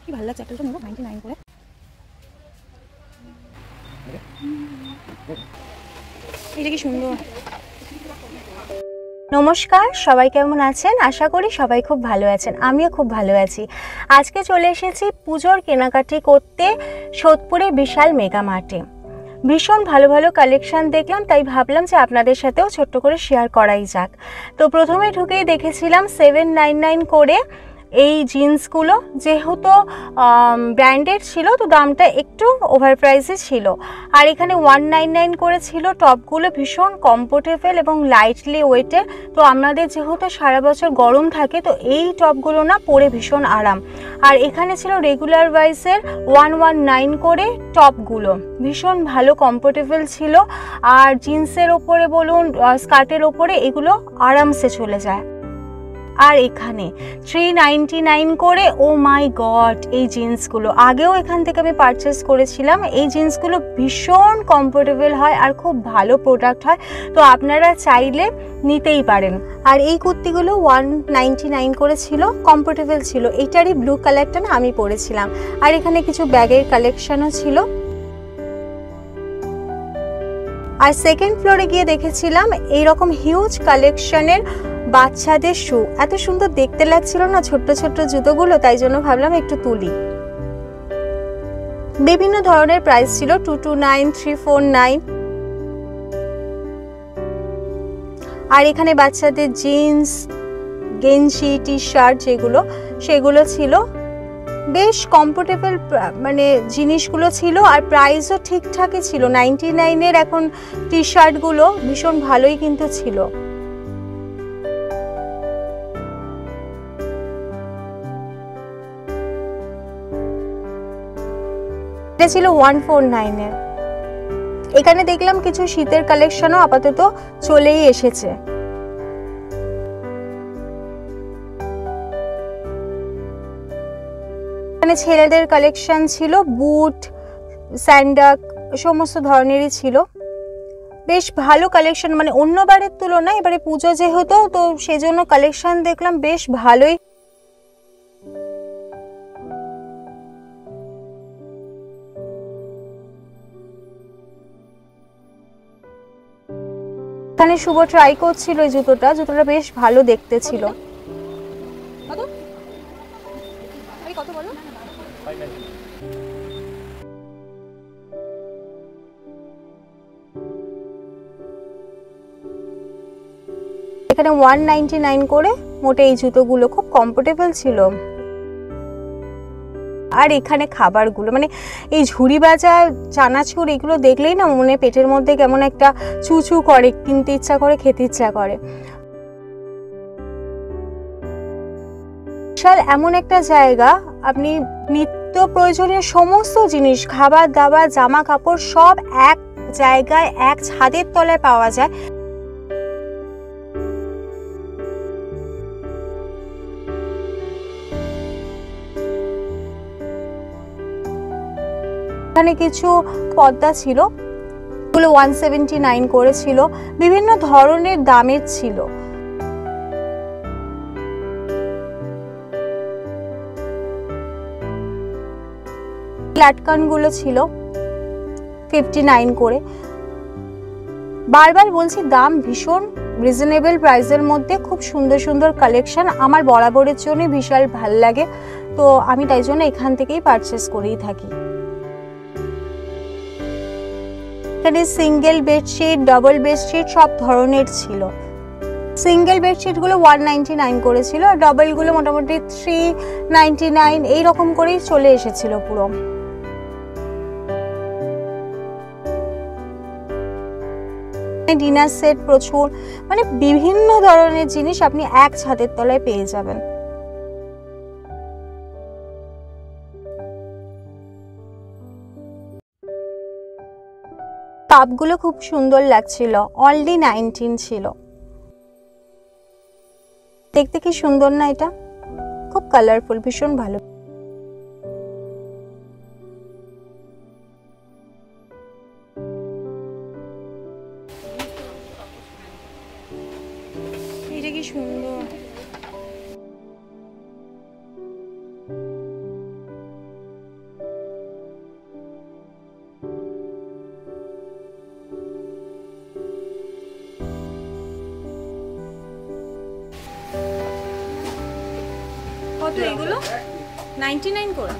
কি ভালো লাগছে, একটা নেবো 99 করে। এটা কি সুন্দর। নমস্কার, সবাই কেমন আছেন? আশা করি সবাই খুব ভালো আছেন। আমিও খুব ভালো আছি। আজকে চলে এসেছি পুজোর কেনাকাটি করতে সোদপুরে বিশাল মেগা মার্টে। ভীষণ ভালো ভালো কালেকশন দেখলাম, তাই ভাবলাম যে আপনাদের সাথেও ছোট্ট করে শেয়ার করাই যাক। তো প্রথমে ঢুকেই দেখেছিলাম 799 করে এই জিন্সগুলো, যেহেতু ব্র্যান্ডেড ছিল তো দামটা একটু ওভার প্রাইসে ছিল। আর এখানে 199 করে ছিল। টপগুলো ভীষণ কমফোর্টেবল এবং লাইটলি ওয়েটের। তো আমাদের যেহেতু সারা বছর গরম থাকে, তো এই টপগুলো না পরে ভীষণ আরাম। আর এখানে ছিল রেগুলার ওয়াইজের 119 করে টপগুলো, ভীষণ ভালো কমফোর্টেবল ছিল। আর জিন্সের ওপরে বলুন, স্কার্টের ওপরে এগুলো আরামসে চলে যায়। আর এখানে 399 করে, ও মাই গড, এই জিন্সগুলো আগেও এখান থেকে আমি পারচেস করেছিলাম। এই জিন্সগুলো ভীষণ কমফোর্টেবল হয় আর খুব ভালো প্রোডাক্ট হয়, তো আপনারা চাইলে নিতেই পারেন। আর এই কুর্তিগুলো 199 করে ছিল, কমফোর্টেবল ছিল। এইটারই ব্লু কালারটা না আমি পরেছিলাম। আর এখানে কিছু ব্যাগের কালেকশনও ছিল। আর সেকেন্ড ফ্লোরে গিয়ে দেখেছিলাম এইরকম হিউজ কালেকশনের বাচ্চাদের শু। এত সুন্দর দেখতে লাগছিল না ছোট্ট ছোট্ট জুতোগুলো, তাই জন্য ভাবলাম একটু তুলি। বিভিন্ন ধরনের প্রাইস ছিল, 229, 349। আর এখানে বাচ্চাদের জিন্স, গেঞ্জি, টি শার্ট যেগুলো, সেগুলো ছিল। বেশ কমফোর্টেবল মানে জিনিসগুলো ছিল। আর প্রাইসও ঠিকঠাকই ছিল। 99-এর এখন টি শার্টগুলো ভীষণ ভালোই কিন্তু ছিল। এটা ছিল 149-এর। এখানে দেখলাম কিছু শীতের কালেকশনও আপাতত চলেই এসেছে। এখানে ছেলেদের কালেকশন ছিল, বুট, স্যান্ডাল সমস্ত ধরনেরই ছিল। বেশ ভালো কালেকশন, মানে অন্যবারের তুলনায় এবারে পুজো যেহেতু, তো সেজন্য কালেকশন দেখলাম বেশ ভালোই। এখানে শুভ ট্রাই করছিল এই জুতোটা বেশ ভালো দেখতে ছিল। কত বলো? এখানে 199 করে মোটে এই জুতোগুলো খুব কমফোর্টেবল ছিল। আর এখানে খাবারগুলো, মানে এই ঝুড়ি ভাজা, চানাচুর, এগুলো দেখলেই না মনে পেটের মধ্যে কেমন একটা চুচু করে, কিনতে ইচ্ছা করে, খেতে ইচ্ছা করে। বিশাল এমন একটা জায়গা, আপনি নিত্য প্রয়োজনীয় সমস্ত জিনিস, খাবার দাবার, জামা কাপড় সব এক জায়গায়, এক ছাদের তলায় পাওয়া যায়। এখানে কিছু পর্দা ছিল, এগুলো 179 করেছিল। বিভিন্ন ধরনের দামের ছিল। লাটকানগুলো ছিল 59 করে। বারবার বলছি, দাম ভীষণ রিজনেবল প্রাইসের মধ্যে, খুব সুন্দর সুন্দর কালেকশন। আমার বরাবরের জন্য বিশাল ভাল লাগে, তো আমি তাই জন্য এখান থেকেই পারচেস করেই থাকি। এখানে সিঙ্গেল বেডশিট, ডাবল বেডশিট সব ধরনের ছিল। সিঙ্গেল বেডশিটগুলো 199 করেছিল, আর ডাবলগুলো মোটামুটি 399 এইরকম করেই চলে এসেছিল পুরো। ডিনার সেট প্রচুর, মানে বিভিন্ন ধরনের জিনিস আপনি এক ছাদের তলায় পেয়ে যাবেন। কাপগুলো খুব সুন্দর লাগছিল, অনলি 19 ছিল। দেখতে কি সুন্দর না, এটা খুব কালারফুল, ভীষণ ভালো। এটা কি সুন্দর। কত এগুলো? 99 করে।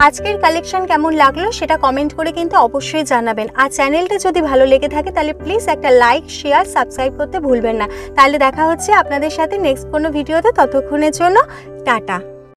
আজকের কালেকশন কেমন লাগলো সেটা কমেন্ট করে কিন্তু অবশ্যই জানাবেন। আর চ্যানেলটা যদি ভালো লেগে থাকে তাহলে প্লিজ একটা লাইক, শেয়ার, সাবস্ক্রাইব করতে ভুলবেন না। তাহলে দেখা হচ্ছে আপনাদের সাথে নেক্সট কোনো ভিডিওতে। ততক্ষণের জন্য টাটা।